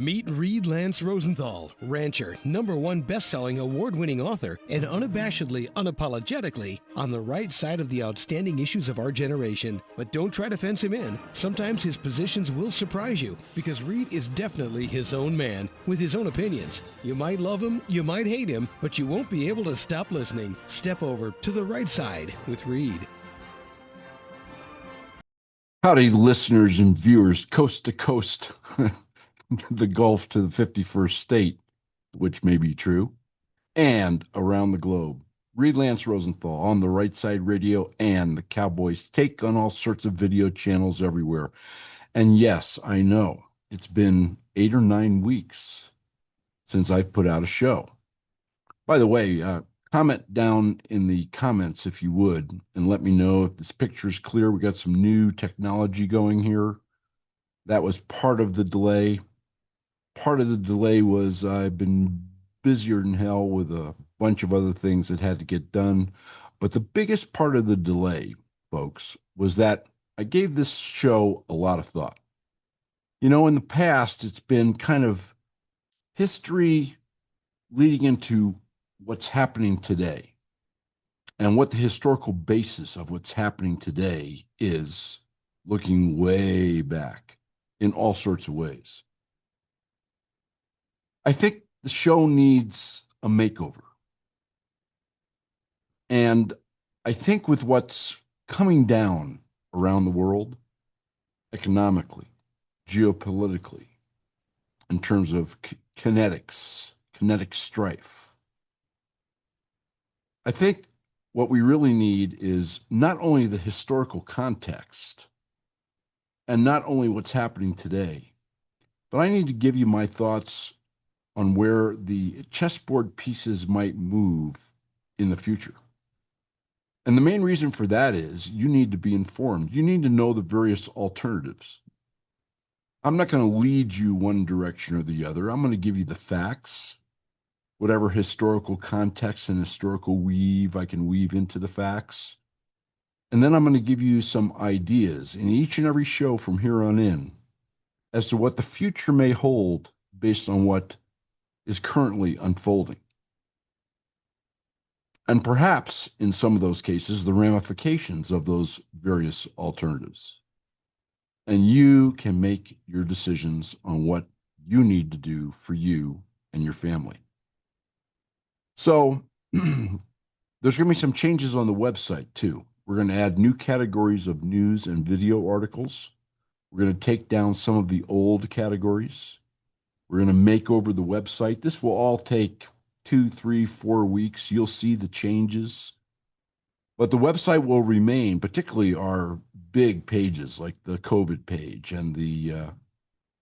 Meet Reed Lance Rosenthal, rancher, #1 best-selling award-winning author, and unabashedly, unapologetically on the right side of the outstanding issues of our generation. But don't try to fence him in. Sometimes his positions will surprise you, because Reed is definitely his own man, with his own opinions. You might love him, you might hate him, but you won't be able to stop listening. Step over to the right side with Reed. Howdy, listeners and viewers, coast to coast, the Gulf to the 51st state, which may be true, and around the globe. Reed Lance Rosenthal on the Right Side Radio and the Cowboys Take on all sorts of video channels everywhere. And yes, I know it's been 8 or 9 weeks since I've put out a show. By the way, comment down in the comments if you would, and let me know if this picture is clear. We got some new technology going here. That was part of the delay. Part of the delay was I've been busier than hell with a bunch of other things that had to get done. But the biggest part of the delay, folks, was that I gave this show a lot of thought. You know, in the past, it's been kind of history leading into what's happening today and what the historical basis of what's happening today is, looking way back in all sorts of ways. I think the show needs a makeover. And I think with what's coming down around the world, economically, geopolitically, in terms of kinetic strife, I think what we really need is not only the historical context and not only what's happening today, but I need to give you my thoughts on where the chessboard pieces might move in the future. And the main reason for that is you need to be informed. You need to know the various alternatives. I'm not going to lead you one direction or the other. I'm going to give you the facts, whatever historical context and historical weave I can weave into the facts. And then I'm going to give you some ideas in each and every show from here on in as to what the future may hold based on what is currently unfolding. And perhaps in some of those cases, the ramifications of those various alternatives. And you can make your decisions on what you need to do for you and your family. So there's going to be some changes on the website too. We're going to add new categories of news and video articles. We're going to take down some of the old categories. We're going to make over the website. This will all take 2, 3, 4 weeks. You'll see the changes. But the website will remain, particularly our big pages like the COVID page and the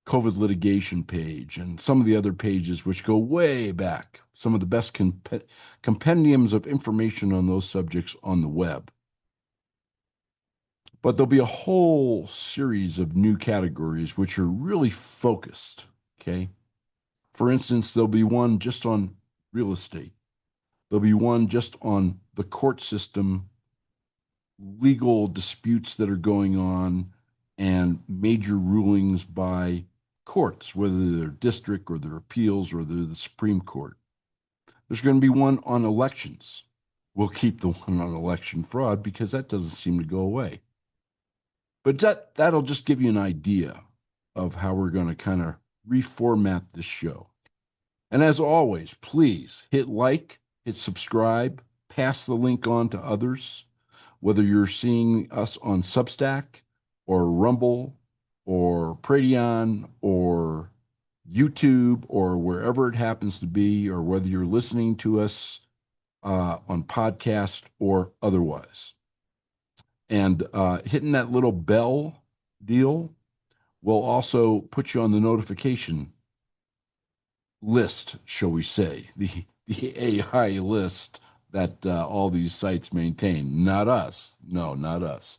COVID litigation page and some of the other pages which go way back, some of the best compendiums of information on those subjects on the web. But there'll be a whole series of new categories which are really focused, okay? For instance, there'll be one just on real estate. There'll be one just on the court system, legal disputes that are going on, and major rulings by courts, whether they're district or they're appeals or they're the Supreme Court. There's going to be one on elections. We'll keep the one on election fraud because that doesn't seem to go away. But that'll just give you an idea of how we're going to kind of reformat this show. And as always, please hit like, hit subscribe, pass the link on to others, whether you're seeing us on Substack or Rumble or Patreon or YouTube or wherever it happens to be, or whether you're listening to us on podcast or otherwise. And hitting that little bell deal will also put you on the notification list, shall we say, the AI list that all these sites maintain. Not us. No, not us.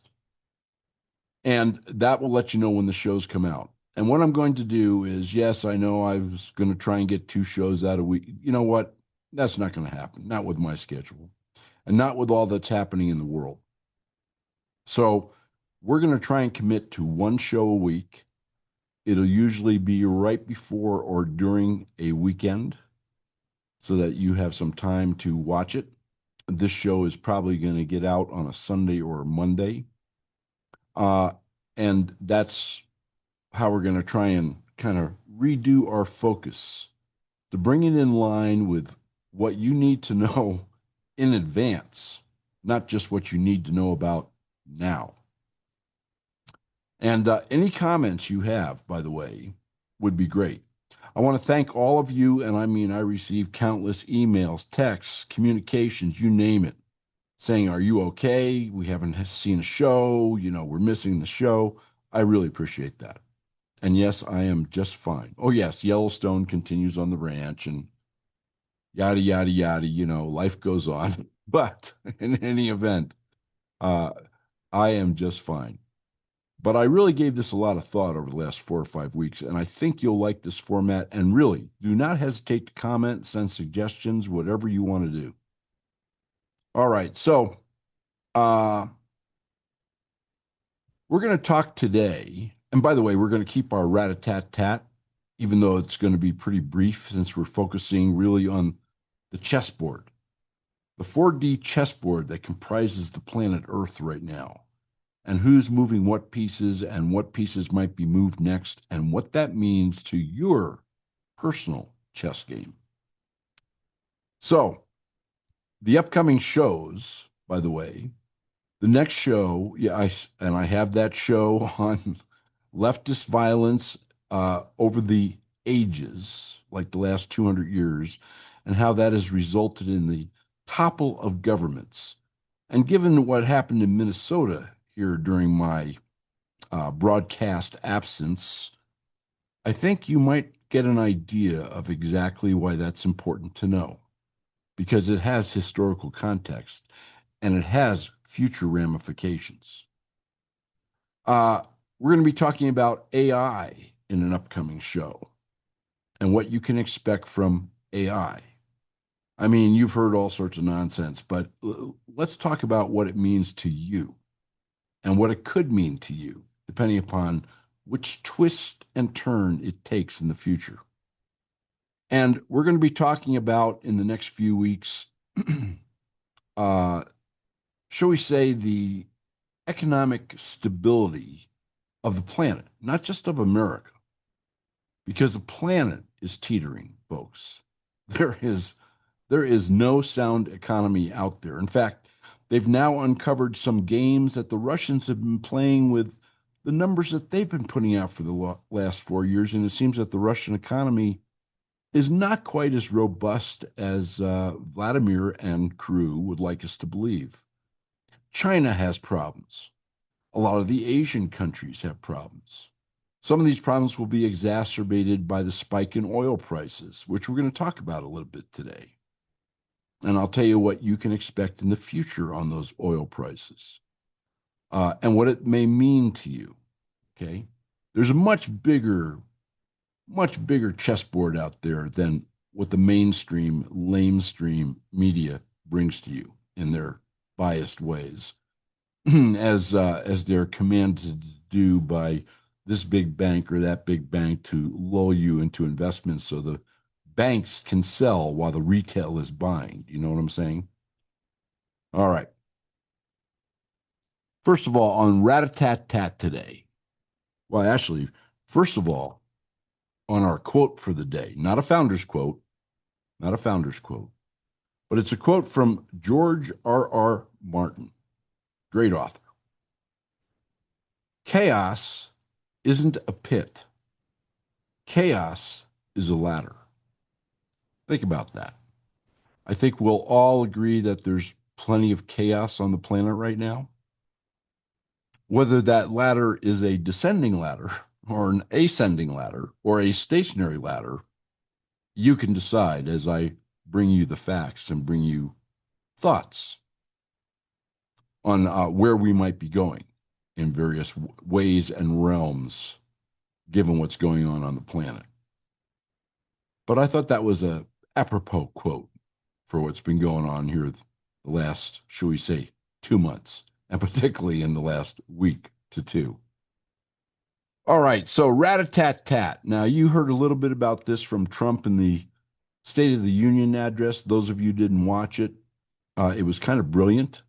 And that will let you know when the shows come out. And what I'm going to do is, yes, I know I was going to try and get 2 shows out a week. You know what? That's not going to happen. Not with my schedule and not with all that's happening in the world. So we're going to try and commit to 1 show a week. It'll usually be right before or during a weekend so that you have some time to watch it. This show is probably going to get out on a Sunday or a Monday. Uh, and that's how we're going to try and kind of redo our focus to bring it in line with what you need to know in advance, not just what you need to know about now. And any comments you have, by the way, would be great. I want to thank all of you, and I mean, I received countless emails, texts, communications, you name it, saying, "Are you okay? We haven't seen a show. We're missing the show." I really appreciate that. And yes, I am just fine. Oh, yes, Yellowstone continues on the ranch and yada, yada, yada. Life goes on. But in any event, uh, I am just fine. But I really gave this a lot of thought over the last 4 or 5 weeks, and I think you'll like this format. And really, do not hesitate to comment, send suggestions, whatever you want to do. All right, so we're going to talk today. And by the way, we're going to keep our rat-a-tat-tat, even though it's going to be pretty brief since we're focusing really on the chessboard, the 4D chessboard that comprises the planet Earth right now, and who's moving what pieces and what pieces might be moved next, and what that means to your personal chess game. So, the upcoming shows, by the way, the next show, I have that show on leftist violence over the ages, like the last 200 years, and how that has resulted in the topple of governments. And given what happened in Minnesota here during my broadcast absence, I think you might get an idea of exactly why that's important to know, because it has historical context and it has future ramifications. We're going to be talking about AI in an upcoming show and what you can expect from AI. I mean, you've heard all sorts of nonsense, but let's talk about what it means to you and what it could mean to you, depending upon which twist and turn it takes in the future. And we're going to be talking about in the next few weeks, shall we say, the economic stability of the planet, not just of America, because the planet is teetering, folks. There is no sound economy out there. In fact, they've now uncovered some games that the Russians have been playing with the numbers that they've been putting out for the last 4 years, and it seems that the Russian economy is not quite as robust as Vladimir and crew would like us to believe. China has problems. A lot of the Asian countries have problems. Some of these problems will be exacerbated by the spike in oil prices, which we're going to talk about a little bit today. And I'll tell you what you can expect in the future on those oil prices and what it may mean to you. Okay. There's a much bigger chessboard out there than what the mainstream, lamestream media brings to you in their biased ways, as they're commanded to do by this big bank or that big bank to lull you into investments so the banks can sell while the retail is buying. Do you know what I'm saying? All right. First of all, on rat-a-tat-tat today. Well, actually, first of all, on our quote for the day, not a founder's quote, not a founder's quote, but it's a quote from George R.R. Martin, great author. Chaos isn't a pit. Chaos is a ladder. Think about that. I think we'll all agree that there's plenty of chaos on the planet right now. Whether that ladder is a descending ladder or an ascending ladder or a stationary ladder, you can decide as I bring you the facts and bring you thoughts on where we might be going in various ways and realms, given what's going on the planet. But I thought that was a apropos quote for what's been going on here the last, shall we say, 2 months, and particularly in the last week to two. All right, so rat-a-tat-tat. Now, you heard a little bit about this from Trump in the State of the Union address. Those of you who didn't watch it, it was kind of brilliant.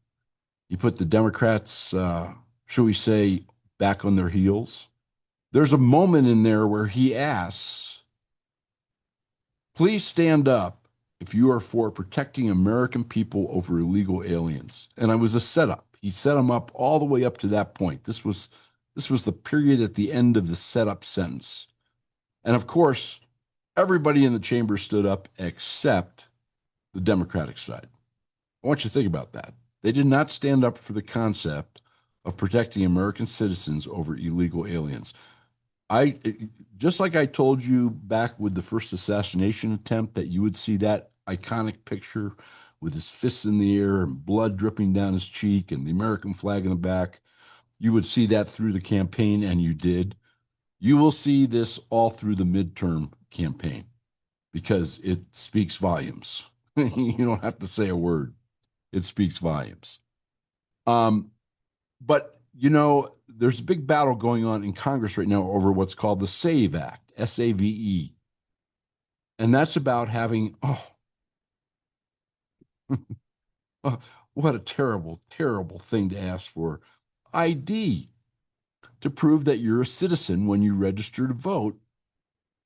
He put the Democrats, shall we say, back on their heels. There's a moment in there where he asks, please stand up if you are for protecting American people over illegal aliens. And it was a setup. He set them up all the way up to that point. This was the period at the end of the setup sentence. And of course, everybody in the chamber stood up except the Democratic side. I want you to think about that. They did not stand up for the concept of protecting American citizens over illegal aliens. I just like I told you back with the first assassination attempt that you would see that iconic picture with his fists in the air and blood dripping down his cheek and the American flag in the back. You would see that through the campaign, and you did. You will see this all through the midterm campaign because it speaks volumes. You don't have to say a word. It speaks volumes. Um, but there's a big battle going on in Congress right now over what's called the SAVE Act, SAVE. And that's about having, oh, what a terrible, terrible thing to ask for. ID to prove that you're a citizen when you register to vote.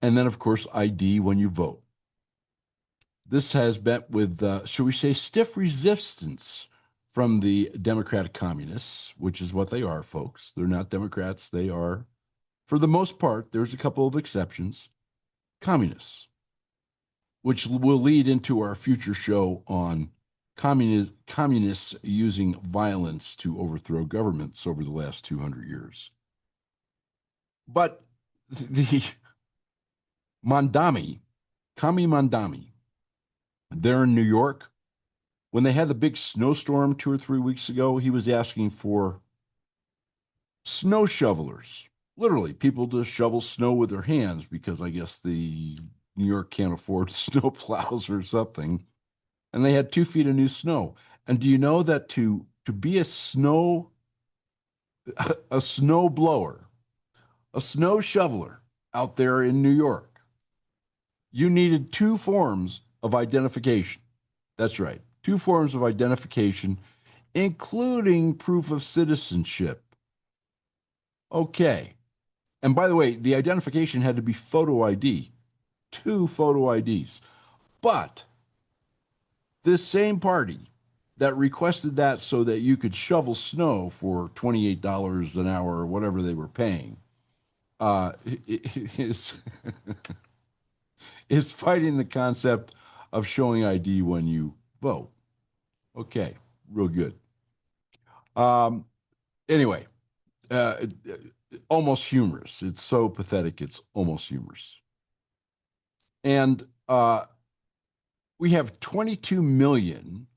And then, of course, ID when you vote. This has met with, shall we say, stiff resistance from the Democratic communists, which is what they are, folks. They're not Democrats. They are, for the most part, there's a couple of exceptions, communists, which will lead into our future show on communists using violence to overthrow governments over the last 200 years. But the Mandami, Kami Mandami, there in New York, when they had the big snowstorm 2 or 3 weeks ago, he was asking for snow shovelers, literally people to shovel snow with their hands because I guess the New York can't afford snow plows or something. And they had 2 feet of new snow. And do you know that to be a snow blower, a snow shoveler out there in New York, you needed 2 forms of identification. That's right, 2 forms of identification, including proof of citizenship. Okay. And by the way, the identification had to be photo ID, 2 photo IDs. But this same party that requested that so that you could shovel snow for $28 an hour or whatever they were paying is, is fighting the concept of showing ID when you vote. Okay, real good. Anyway, uh, almost humorous. It's so pathetic. It's almost humorous. And we have 22 million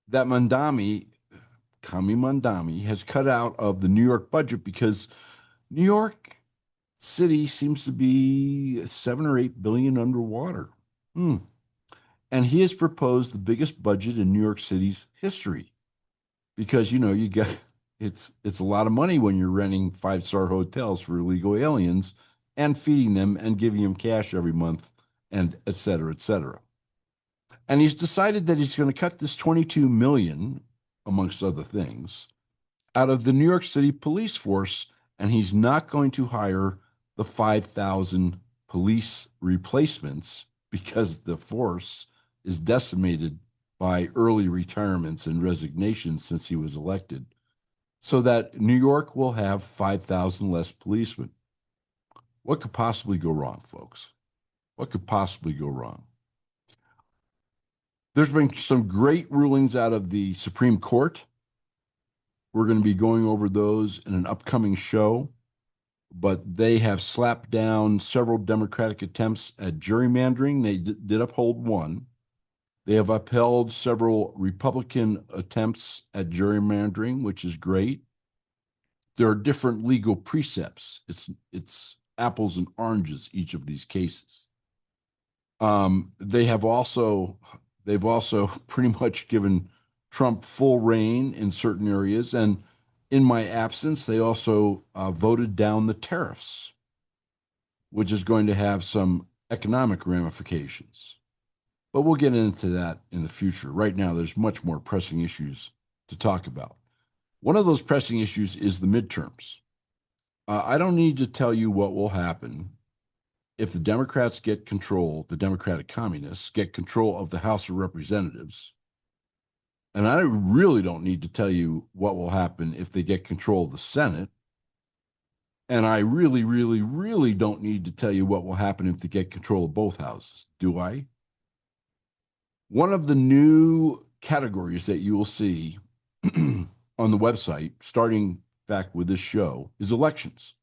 that Kami Mandami, has cut out of the New York budget because New York City seems to be 7 or 8 billion underwater. And he has proposed the biggest budget in New York City's history because you get it's a lot of money when you're renting 5-star hotels for illegal aliens and feeding them and giving them cash every month and et cetera, et cetera. And he's decided that he's going to cut this 22 million, amongst other things, out of the New York City police force, and he's not going to hire the 5,000 police replacements because the force is decimated by early retirements and resignations since he was elected, so that New York will have 5,000 less policemen. What could possibly go wrong, folks? What could possibly go wrong? There's been some great rulings out of the Supreme Court. We're going to be going over those in an upcoming show, but they have slapped down several Democratic attempts at gerrymandering. They did uphold one. They have upheld several Republican attempts at gerrymandering, which is great. There are different legal precepts. It's apples and oranges, each of these cases. They've also pretty much given Trump full reign in certain areas, and in my absence, they also voted down the tariffs, which is going to have some economic ramifications. But we'll get into that in the future. Right now, there's much more pressing issues to talk about. One of those pressing issues is the midterms. I don't need to tell you what will happen if the Democrats get control, the Democratic communists get control of the House of Representatives. And I really don't need to tell you what will happen if they get control of the Senate. And I really, really, really don't need to tell you what will happen if they get control of both houses, do I? One of the new categories that you will see on the website, starting back with this show, is elections.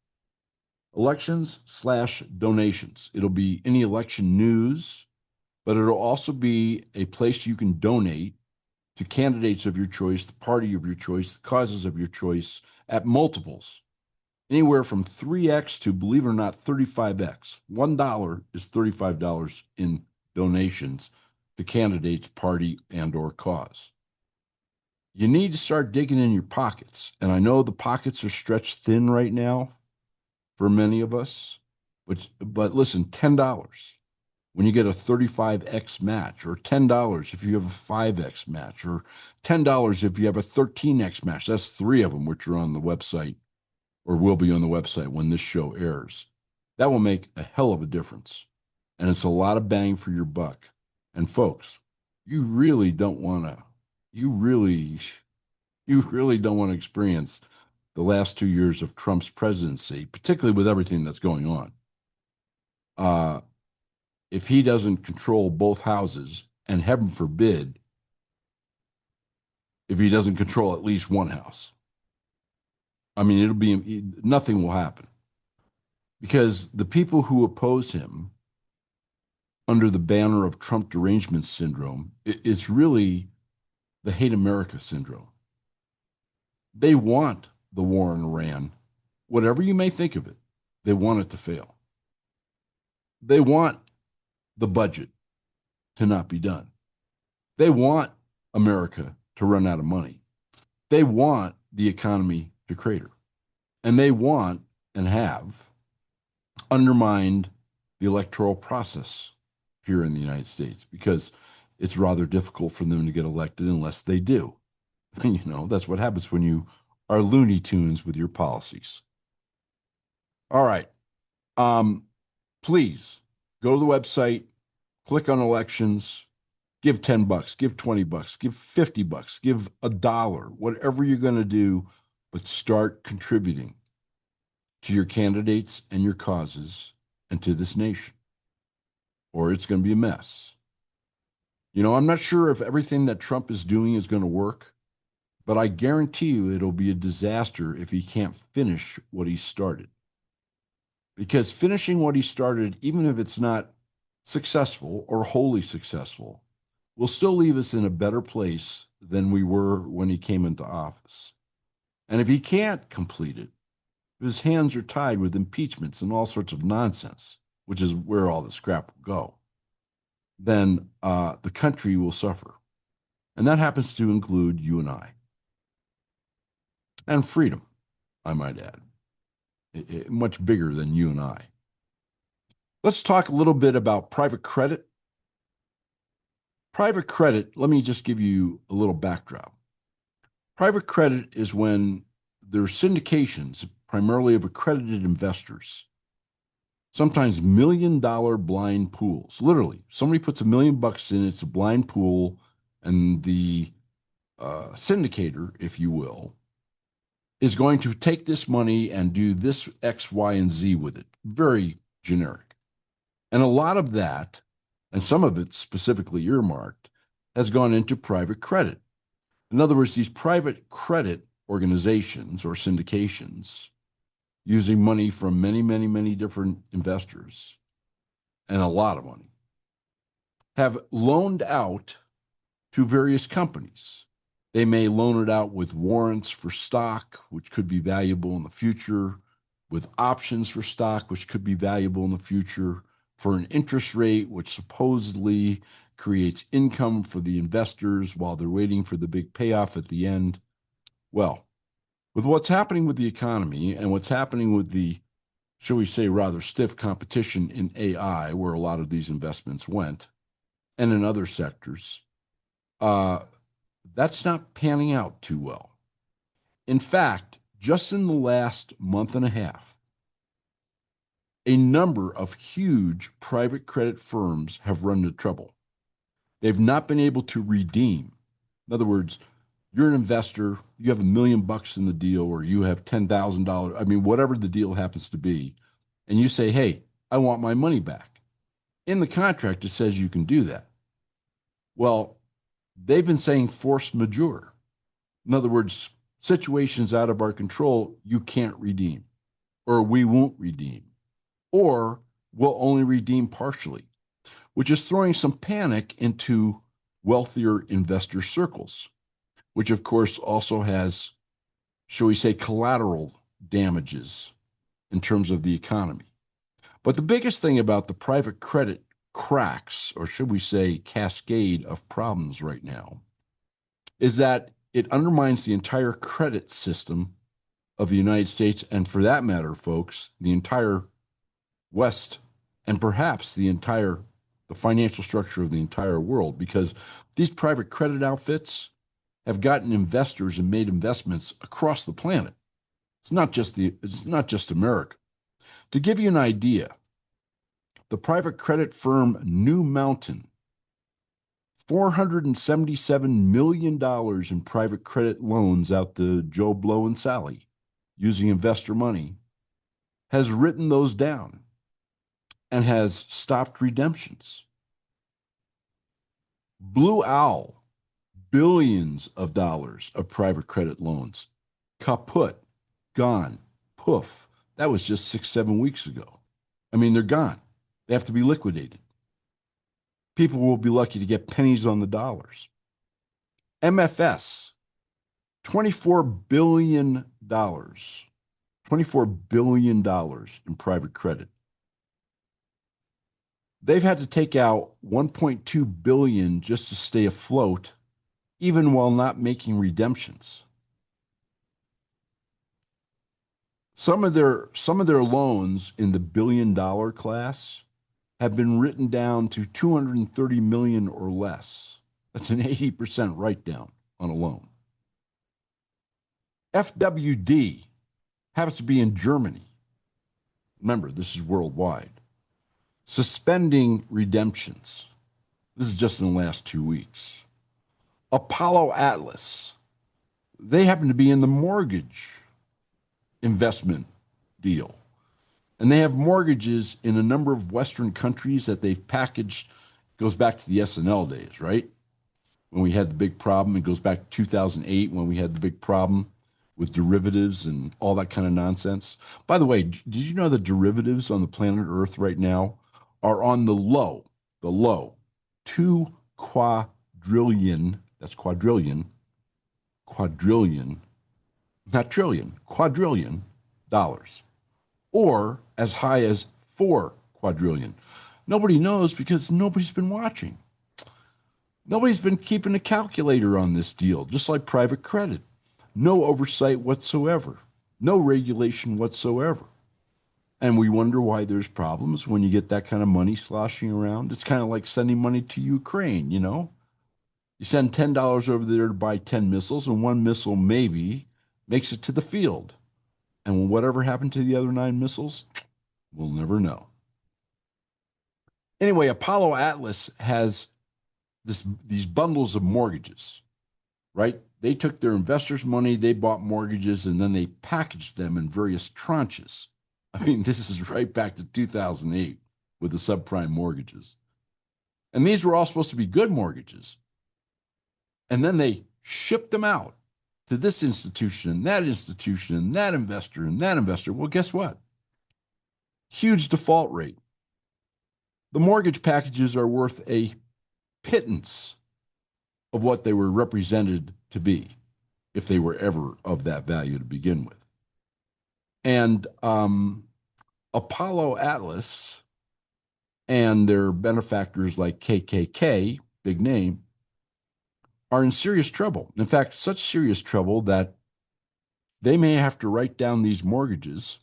Elections/donations. It'll be any election news, but it'll also be a place you can donate to candidates of your choice, the party of your choice, the causes of your choice at multiples, anywhere from 3x to, believe it or not, 35x. $1 is $35 in donations to candidates, party, and or cause. You need to start digging in your pockets. And I know the pockets are stretched thin right now for many of us, but listen, $10 when you get a 35x match, or $10 if you have a 5x match, or $10 if you have a 13x match. That's three of them, which are on the website or will be on the website when this show airs. That will make a hell of a difference. And it's a lot of bang for your buck. And folks, you really don't want to experience the last 2 years of Trump's presidency, particularly with everything that's going on. If he doesn't control both houses, and heaven forbid, if he doesn't control at least one house, I mean, nothing will happen, because the people who oppose him under the banner of Trump derangement syndrome, it's really the hate America syndrome. They want the war in Iran, whatever you may think of it, they want it to fail. They want the budget to not be done. They want America to run out of money. They want the economy to crater. And they want, and have, undermined the electoral process here in the United States, because it's rather difficult for them to get elected unless they do. And, that's what happens when you are Looney Tunes with your policies. All right. Please go to the website, click on elections, give $10, give $20, give $50, give $1, whatever you're going to do, but start contributing to your candidates and your causes and to this nation, or it's going to be a mess. I'm not sure if everything that Trump is doing is going to work, but I guarantee you it'll be a disaster if he can't finish what he started. Because finishing what he started, even if it's not successful or wholly successful, will still leave us in a better place than we were when he came into office. And if he can't complete it, if his hands are tied with impeachments and all sorts of nonsense, which is where all this crap will go, then the country will suffer. And that happens to include you and I. And freedom, I might add. Much bigger than you and I. Let's talk a little bit about private credit. Private credit, let me just give you a little backdrop. Private credit is when there are syndications, primarily of accredited investors, sometimes $1 million blind pools. Literally, somebody puts $1 million in, it's a blind pool, and the syndicator, if you will, is going to take this money and do this X, Y, and Z with it. Very generic. And a lot of that, and some of it specifically earmarked, has gone into private credit. In other words, these private credit organizations or syndications, using money from many, many, many different investors, and a lot of money, have loaned out to various companies. They may loan it out with warrants for stock, which could be valuable in the future, with options for stock, which could be valuable in the future, for an interest rate, which supposedly creates income for the investors while they're waiting for the big payoff at the end. Well, With what's happening with the economy and what's happening with the, shall we say, rather stiff competition in AI, where a lot of these investments went, and in other sectors, uh, that's not panning out too well. In fact, just in the last month and a half, a number of huge private credit firms have run into trouble. They've not been able to redeem. In other words, you're an investor, you have $1 million in the deal, or you have $10,000. I mean, whatever the deal happens to be, and you say, hey, I want my money back. In the contract, it says you can do that. Well, they've been saying force majeure. In other words, situations out of our control, you can't redeem, or we won't redeem, or we'll only redeem partially, which is throwing some panic into wealthier investor circles, which of course also has, shall we say, collateral damages in terms of the economy. But the biggest thing about the private credit cracks, or should we say cascade of problems right now, is that it undermines the entire credit system of the United States, and for that matter, folks, the entire West, and perhaps the financial structure of the entire world, because these private credit outfits have gotten investors and made investments across the planet. It's not just America. To give you an idea, the private credit firm New Mountain, $477 million in private credit loans out to Joe Blow and Sally using investor money, has written those down and has stopped redemptions. Blue Owl, billions of dollars of private credit loans, kaput, gone, poof. That was just 6, 7 weeks ago. I mean, they're gone. They have to be liquidated. People will be lucky to get pennies on the dollars. MFS, $24 billion, $24 billion in private credit. They've had to take out $1.2 billion just to stay afloat, even while not making redemptions. Some of their loans in the billion-dollar class have been written down to 230 million or less. That's an 80% write-down on a loan. FWD happens to be in Germany. Remember, this is worldwide. Suspending redemptions. This is just in the last 2 weeks. Apollo Atlas, they happen to be in the mortgage investment deal. And they have mortgages in a number of Western countries that they've packaged. It goes back to the SNL days, right? When we had the big problem. It goes back to 2008 when we had the big problem with derivatives and all that kind of nonsense. By the way, did you know that derivatives on the planet Earth right now are on the low, 2 quadrillion, that's quadrillion, not trillion, quadrillion dollars, or as high as 4 quadrillion. Nobody knows because nobody's been watching. Nobody's been keeping a calculator on this deal, just like private credit. No oversight whatsoever, no regulation whatsoever. And we wonder why there's problems when you get that kind of money sloshing around. It's kind of like sending money to Ukraine, you know? You send $10 over there to buy 10 missiles, and one missile maybe makes it to the field. And whatever happened to the other 9 missiles, we'll never know. Anyway, Apollo Atlas has these bundles of mortgages, right? They took their investors' money, they bought mortgages, and then they packaged them in various tranches. I mean, this is right back to 2008 with the subprime mortgages. And these were all supposed to be good mortgages. And then they shipped them out to this institution and that institution and that investor and that investor. Well, guess what? Huge default rate. The mortgage packages are worth a pittance of what they were represented to be, if they were ever of that value to begin with. And Apollo Atlas and their benefactors like KKK, big name, are in serious trouble. In fact, such serious trouble that they may have to write down these mortgages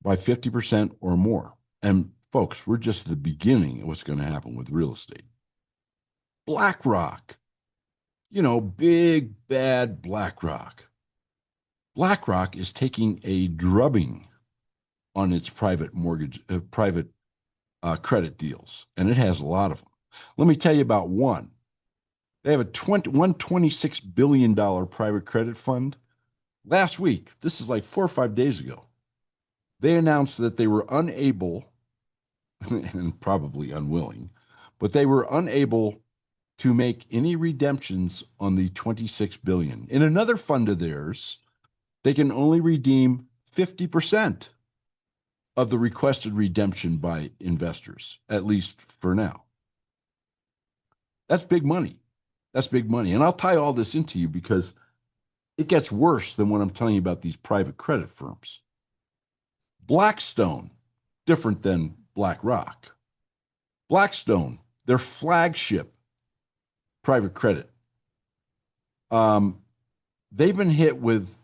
by 50% or more. And folks, we're just at the beginning of what's going to happen with real estate. BlackRock, big bad BlackRock. BlackRock is taking a drubbing on its private credit deals, and it has a lot of them. Let me tell you about one. They have a $126 billion private credit fund. Last week, this is like 4 or 5 days ago, they announced that they were unable, and probably unwilling, but they were unable to make any redemptions on the $26 billion. In another fund of theirs, they can only redeem 50% of the requested redemption by investors, at least for now. That's big money. That's big money. And I'll tie all this into you because it gets worse than what I'm telling you about these private credit firms. Blackstone, different than BlackRock. Blackstone, their flagship private credit, they've been hit with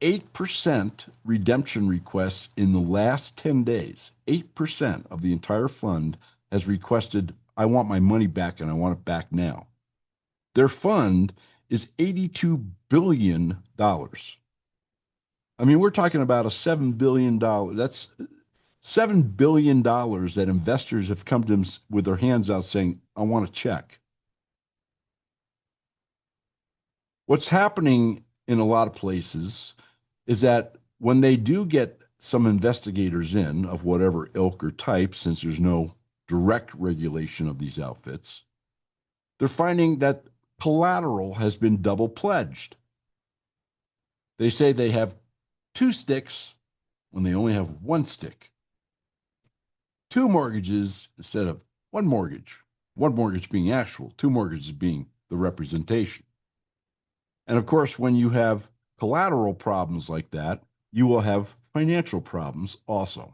8% redemption requests in the last 10 days. 8% of the entire fund has requested, I want my money back and I want it back now. Their fund is $82 billion. I mean, we're talking about a $7 billion. That's $7 billion that investors have come to them with their hands out saying, I want a check. What's happening in a lot of places is that when they do get some investigators in of whatever ilk or type, since there's no direct regulation of these outfits, they're finding that collateral has been double pledged. They say they have 2 sticks when they only have 1 stick. 2 mortgages instead of 1 mortgage. 1 mortgage being actual, 2 mortgages being the representation. And of course, when you have collateral problems like that, you will have financial problems also.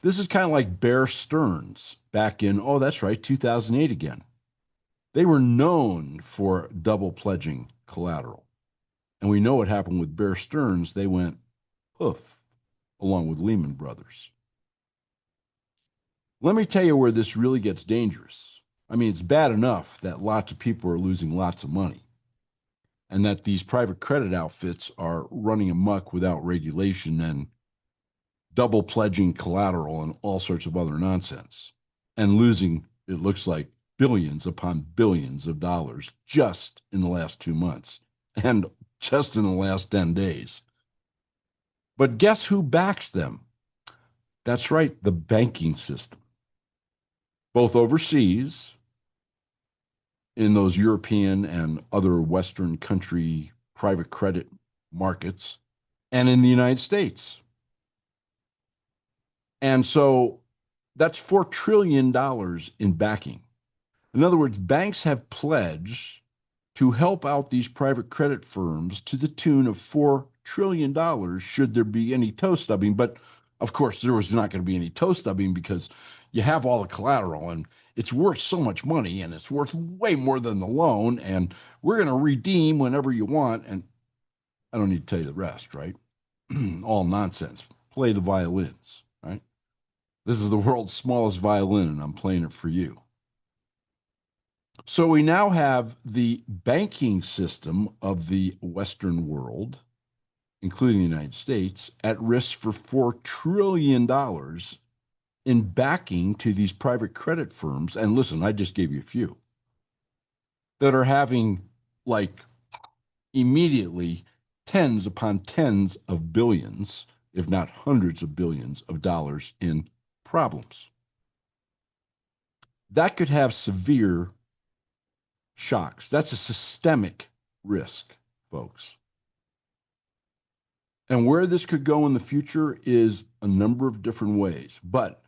This is kind of like Bear Stearns back in, oh, that's right, 2008 again. They were known for double pledging collateral. And we know what happened with Bear Stearns. They went poof, along with Lehman Brothers. Let me tell you where this really gets dangerous. I mean, it's bad enough that lots of people are losing lots of money and that these private credit outfits are running amok without regulation and double pledging collateral and all sorts of other nonsense and losing, it looks like, billions upon billions of dollars just in the last 2 months and just in the last 10 days. But guess who backs them? That's right, the banking system. Both overseas, in those European and other Western country private credit markets, and in the United States. And so that's $4 trillion in backing. In other words, banks have pledged to help out these private credit firms to the tune of $4 trillion should there be any toe stubbing. But of course, there was not going to be any toe stubbing because you have all the collateral and it's worth so much money and it's worth way more than the loan. And we're going to redeem whenever you want. And I don't need to tell you the rest, right? All nonsense. Play the violins, right? This is the world's smallest violin and I'm playing it for you. So we now have the banking system of the Western world, including the United States, at risk for $4 trillion in backing to these private credit firms. And listen, I just gave you a few that are having like immediately tens upon tens of billions, if not hundreds of billions of dollars in problems. That could have severe shocks. That's a systemic risk, folks. And where this could go in the future is a number of different ways, but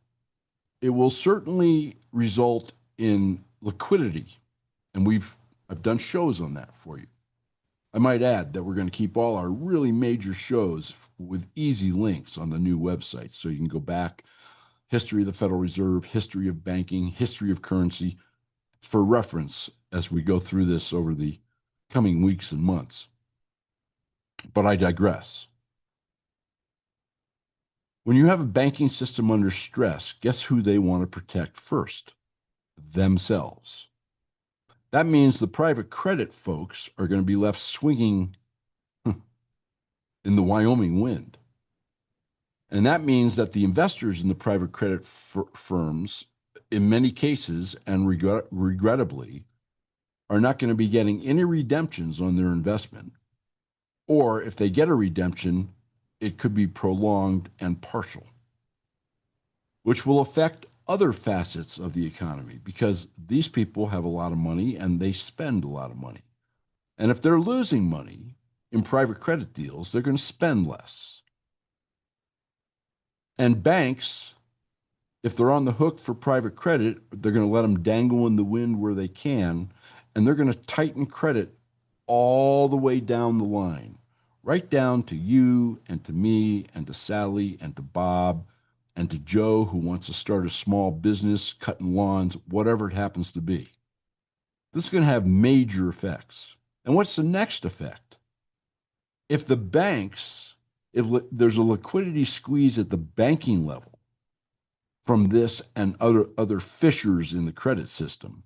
it will certainly result in liquidity. And I've done shows on that for you. I might add that we're going to keep all our really major shows with easy links on the new website. So you can go back, history of the Federal Reserve, history of banking, history of currency, for reference as we go through this over the coming weeks and months. But I digress. When you have a banking system under stress, guess who they want to protect first? Themselves. That means the private credit folks are going to be left swinging in the Wyoming wind. And that means that the investors in the private credit firms, in many cases, and regrettably, are not going to be getting any redemptions on their investment. Or if they get a redemption, it could be prolonged and partial, which will affect other facets of the economy because these people have a lot of money and they spend a lot of money. And if they're losing money in private credit deals, they're going to spend less. And banks, if they're on the hook for private credit, they're going to let them dangle in the wind where they can, and they're going to tighten credit all the way down the line, right down to you and to me and to Sally and to Bob and to Joe who wants to start a small business, cutting lawns, whatever it happens to be. This is going to have major effects. And what's the next effect? If the banks, if there's a liquidity squeeze at the banking level from this and other fissures in the credit system,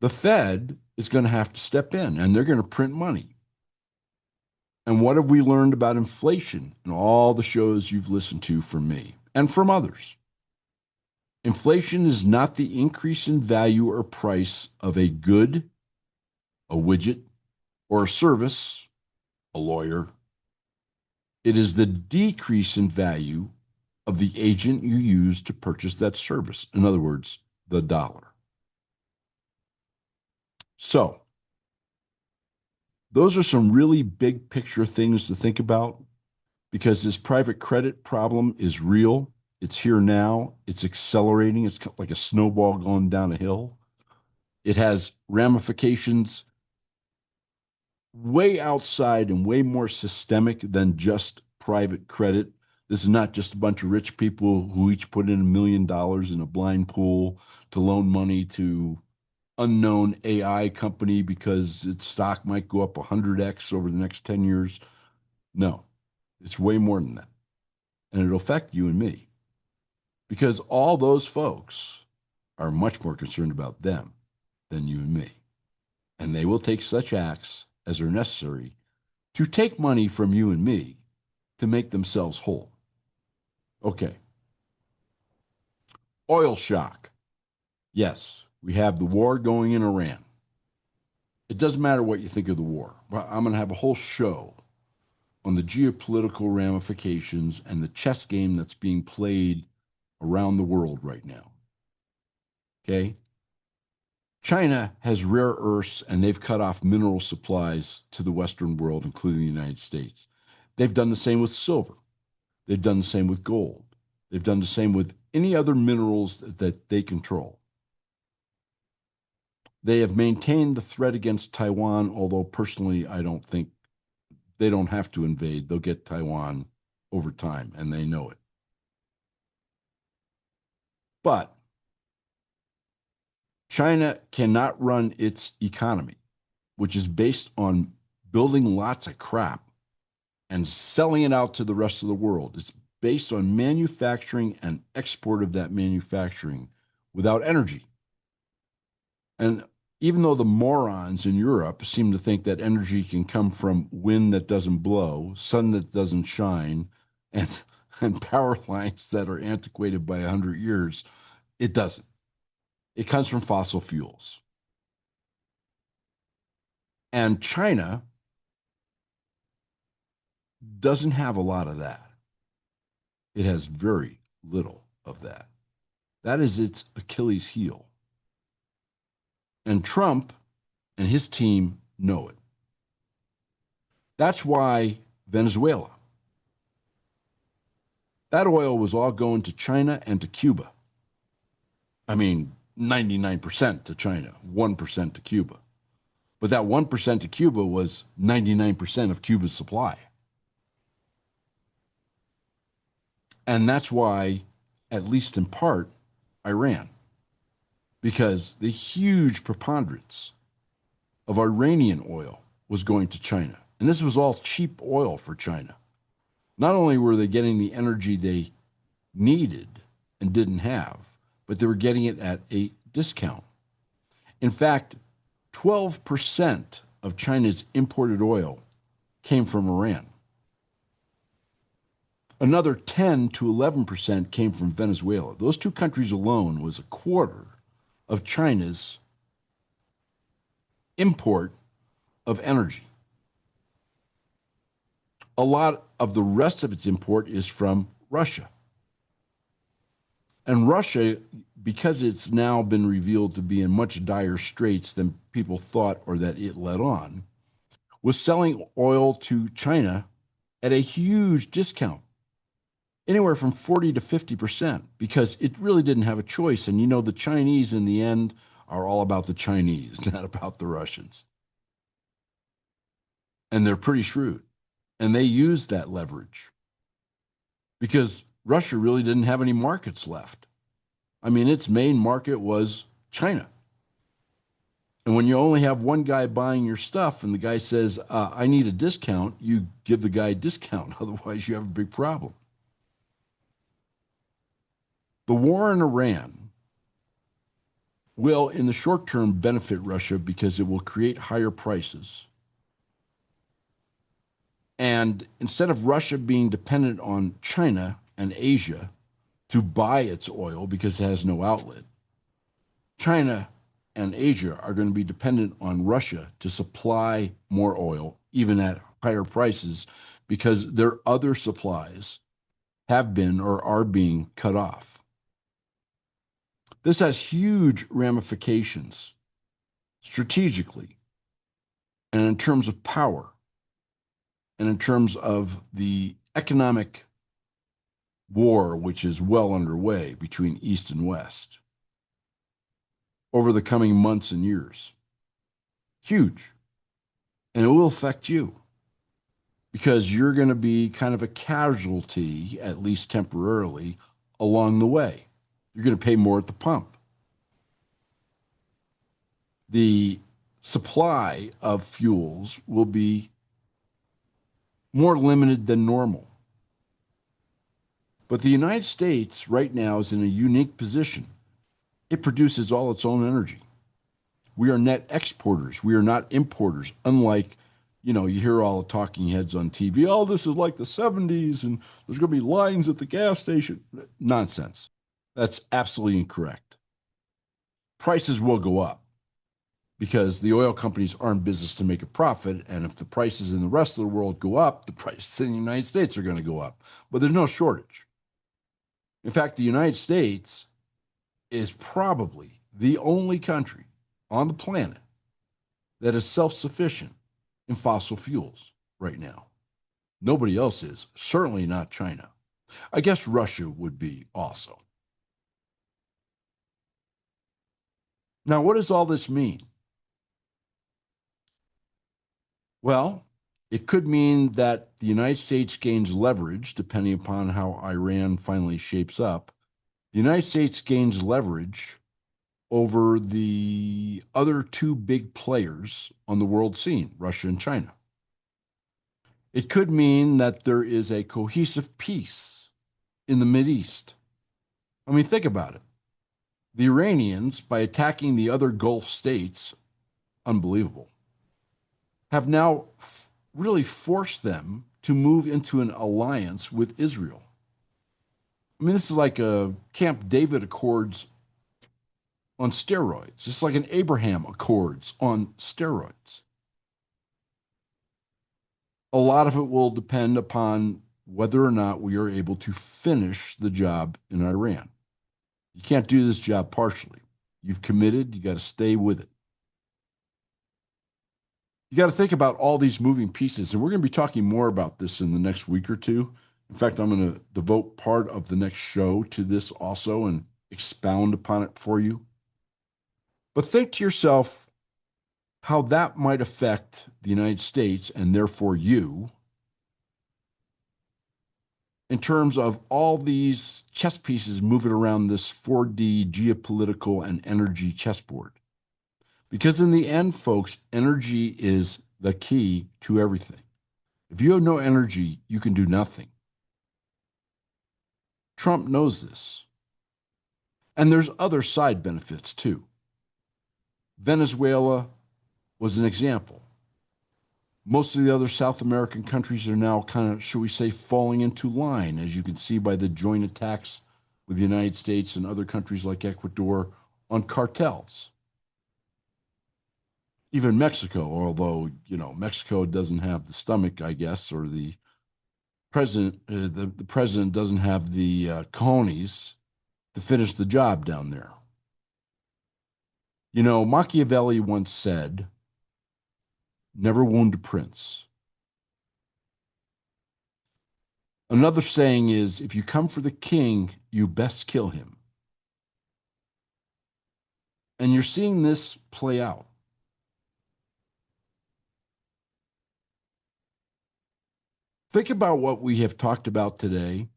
the Fed is going to have to step in and they're going to print money. And what have we learned about inflation in all the shows you've listened to from me and from others? Inflation is not the increase in value or price of a good, a widget, or a service, a lawyer. It is the decrease in value of the agent you use to purchase that service. In other words, the dollar. So, those are some really big picture things to think about because this private credit problem is real. It's here now. It's accelerating. It's like a snowball going down a hill. It has ramifications way outside and way more systemic than just private credit. This is not just a bunch of rich people who each put in $1 million in a blind pool to loan money to unknown AI company because its stock might go up 100x over the next 10 years. No, it's way more than that. And it'll affect you and me because all those folks are much more concerned about them than you and me. And they will take such acts as are necessary to take money from you and me to make themselves whole. Okay. Oil shock. Yes, we have the war going in Iran. It doesn't matter what you think of the war. I'm going to have a whole show on the geopolitical ramifications and the chess game that's being played around the world right now. Okay? China has rare earths and they've cut off mineral supplies to the Western world, including the United States. They've done the same with silver. They've done the same with gold. They've done the same with any other minerals that they control. They have maintained the threat against Taiwan, although personally, I don't think they don't have to invade. They'll get Taiwan over time, and they know it. But China cannot run its economy, which is based on building lots of crap and selling it out to the rest of the world. It's based on manufacturing and export of that manufacturing without energy. And even though the morons in Europe seem to think that energy can come from wind that doesn't blow, sun that doesn't shine, and power lines that are antiquated by 100 years, it doesn't. It comes from fossil fuels. And China doesn't have a lot of that. It has very little of that. That is its Achilles heel. And Trump and his team know it. That's why Venezuela, that oil was all going to China and to Cuba. I mean, 99% to China, 1% to Cuba. But that 1% to Cuba was 99% of Cuba's supply. And that's why, at least in part, Iran. Because the huge preponderance of Iranian oil was going to China. And this was all cheap oil for China. Not only were they getting the energy they needed and didn't have, but they were getting it at a discount. In fact, 12% of China's imported oil came from Iran. Another 10 to 11% came from Venezuela. Those two countries alone was a quarter of China's import of energy. A lot of the rest of its import is from Russia. And Russia, because it's now been revealed to be in much dire straits than people thought or that it let on, was selling oil to China at a huge discount, anywhere from 40 to 50%, because it really didn't have a choice. And you know, the Chinese in the end are all about the Chinese, not about the Russians. And they're pretty shrewd. And they used that leverage because Russia really didn't have any markets left. I mean, its main market was China. And when you only have one guy buying your stuff and the guy says, I need a discount, you give the guy a discount. Otherwise, you have a big problem. The war in Iran will, in the short term, benefit Russia because it will create higher prices. And instead of Russia being dependent on China and Asia to buy its oil because it has no outlet, China and Asia are going to be dependent on Russia to supply more oil, even at higher prices, because their other supplies have been or are being cut off. This has huge ramifications strategically and in terms of power and in terms of the economic war, which is well underway between East and West over the coming months and years. Huge. And it will affect you because you're going to be kind of a casualty, at least temporarily, along the way. You're going to pay more at the pump. The supply of fuels will be more limited than normal. But the United States right now is in a unique position. It produces all its own energy. We are net exporters. We are not importers, unlike, you hear all the talking heads on TV. Oh, this is like the 70s and there's going to be lines at the gas station. Nonsense. That's absolutely incorrect. Prices will go up because the oil companies are in business to make a profit. And if the prices in the rest of the world go up, the prices in the United States are going to go up. But there's no shortage. In fact, the United States is probably the only country on the planet that is self-sufficient in fossil fuels right now. Nobody else is, certainly not China. I guess Russia would be also. Now, what does all this mean? Well, it could mean that the United States gains leverage, depending upon how Iran finally shapes up. The United States gains leverage over the other two big players on the world scene, Russia and China. It could mean that there is a cohesive peace in the Mideast. I mean, think about it. The Iranians, by attacking the other Gulf states, unbelievable, have now really forced them to move into an alliance with Israel. I mean, this is like a Camp David Accords on steroids. It's like an Abraham Accords on steroids. A lot of it will depend upon whether or not we are able to finish the job in Iran. You can't do this job partially. You've committed, you got to stay with it. You got to think about all these moving pieces, and we're going to be talking more about this in the next week or two. In fact, I'm going to devote part of the next show to this also and expound upon it for you. But think to yourself how that might affect the United States and therefore you in terms of all these chess pieces moving around this 4D geopolitical and energy chessboard. Because in the end, folks, energy is the key to everything. If you have no energy, you can do nothing. Trump knows this. And there's other side benefits too. Venezuela was an example. Most of the other South American countries are now kind of, should we say, falling into line, as you can see by the joint attacks with the United States and other countries like Ecuador on cartels. Even Mexico, although, Mexico doesn't have the stomach, I guess, or the president doesn't have the cojones to finish the job down there. Machiavelli once said, never wound a prince. Another saying is, if you come for the king, you best kill him. And you're seeing this play out. Think about what we have talked about today.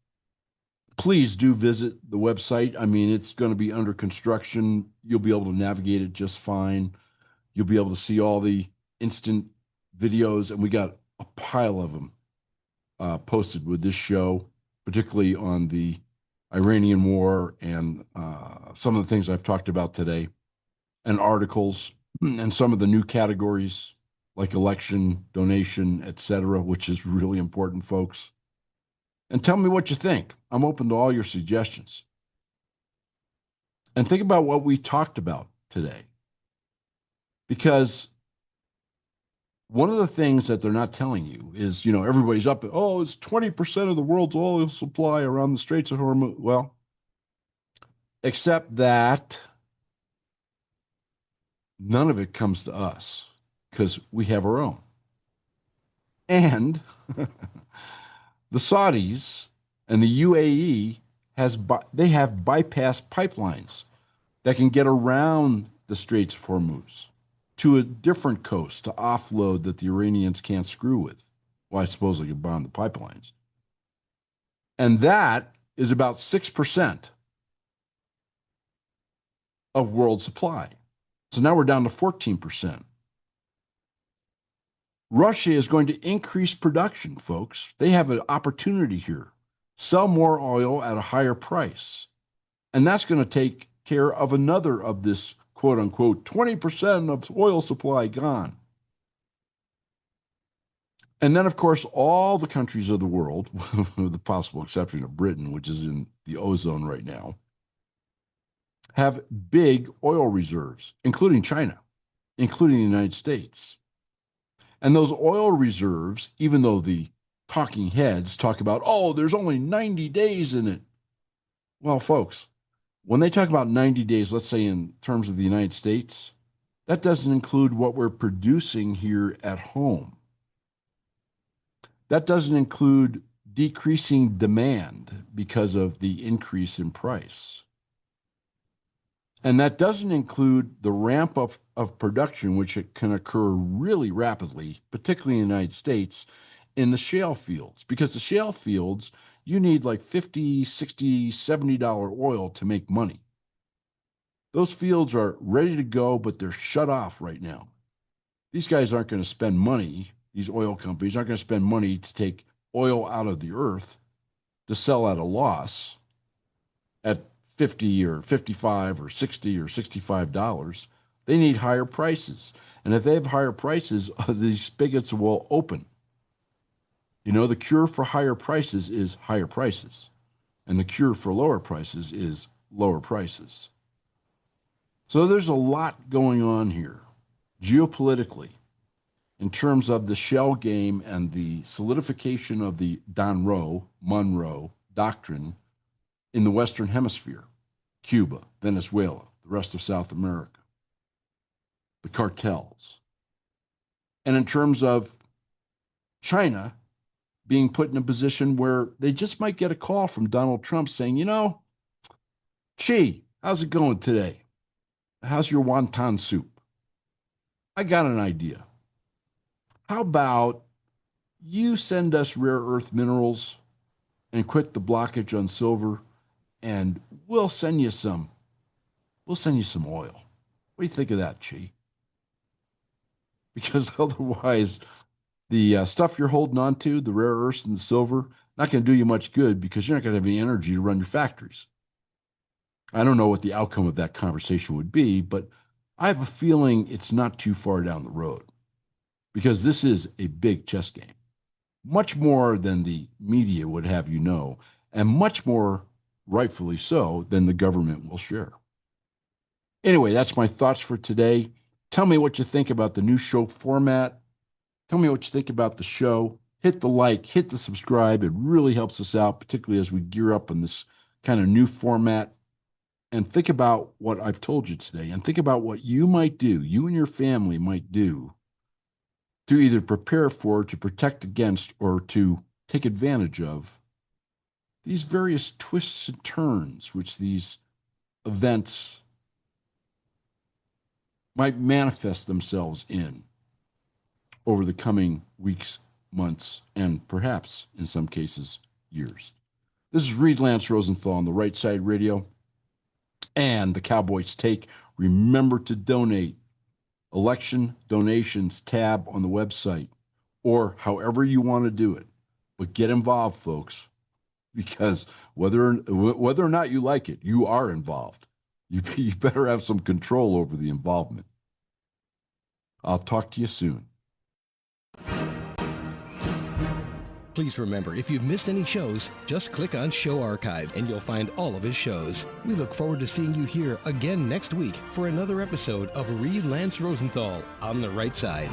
Please do visit the website. I mean, it's going to be under construction. You'll be able to navigate it just fine. You'll be able to see all the instant videos, and we got a pile of them posted with this show, particularly on the Iranian war and some of the things I've talked about today, and articles, and some of the new categories like election, donation, etc., which is really important, folks. And tell me what you think. I'm open to all your suggestions. And think about what we talked about today. Because one of the things that they're not telling you is, everybody's up, it's 20% of the world's oil supply around the Straits of Hormuz. Well, except that none of it comes to us because we have our own. And the Saudis and the UAE they have bypassed pipelines that can get around the Straits of Hormuz to a different coast to offload that the Iranians can't screw with. Well, I suppose they can bomb the pipelines. And that is about 6% of world supply. So now we're down to 14%. Russia is going to increase production, folks. They have an opportunity here. Sell more oil at a higher price. And that's going to take care of another of this, quote unquote, 20% of oil supply gone. And then, of course, all the countries of the world, with the possible exception of Britain, which is in the ozone right now, have big oil reserves, including China, including the United States. And those oil reserves, even though the talking heads talk about, there's only 90 days in it. Well, folks, when they talk about 90 days, let's say in terms of the United States, that doesn't include what we're producing here at home. That doesn't include decreasing demand because of the increase in price. And that doesn't include the ramp up of production, which it can occur really rapidly, particularly in the United States, in the shale fields. Because the shale fields, you need like $50, $60, $70 oil to make money. Those fields are ready to go, but they're shut off right now. These guys aren't going to spend money, these oil companies aren't going to spend money to take oil out of the earth to sell at a loss at 50 or 55 or 60 or $65. They need higher prices. And if they have higher prices, these spigots will open. The cure for higher prices is higher prices. And the cure for lower prices is lower prices. So there's a lot going on here, geopolitically, in terms of the shell game and the solidification of the Monroe Doctrine in the Western Hemisphere, Cuba, Venezuela, the rest of South America, the cartels. And in terms of China being put in a position where they just might get a call from Donald Trump saying, Xi, how's it going today? How's your wonton soup? I got an idea. How about you send us rare earth minerals and quit the blockage on silver, and we'll send you some oil. What do you think of that, Xi? because otherwise the stuff you're holding on to, the rare earths and the silver, not going to do you much good because you're not going to have any energy to run your factories. I don't know what the outcome of that conversation would be, but I have a feeling it's not too far down the road because this is a big chess game, much more than the media would have you know, and much more, rightfully so, than the government will share. Anyway, that's my thoughts for today. Tell me what you think about the new show format. Tell me what you think about the show. Hit the like, hit the subscribe. It really helps us out, particularly as we gear up in this kind of new format. And think about what I've told you today, and think about what you might do, you and your family might do to either prepare for, to protect against, or to take advantage of these various twists and turns which these events might manifest themselves in over the coming weeks, months, and perhaps, in some cases, years. This is Reed Lance Rosenthal on the Right Side Radio and the Cowboys Take. Remember to donate. Election donations tab on the website, or however you want to do it. But get involved, folks, because whether or not you like it, you are involved. You better have some control over the involvement. I'll talk to you soon. Please remember, if you've missed any shows, just click on Show Archive and you'll find all of his shows. We look forward to seeing you here again next week for another episode of Reed Lance Rosenthal on the Right Side.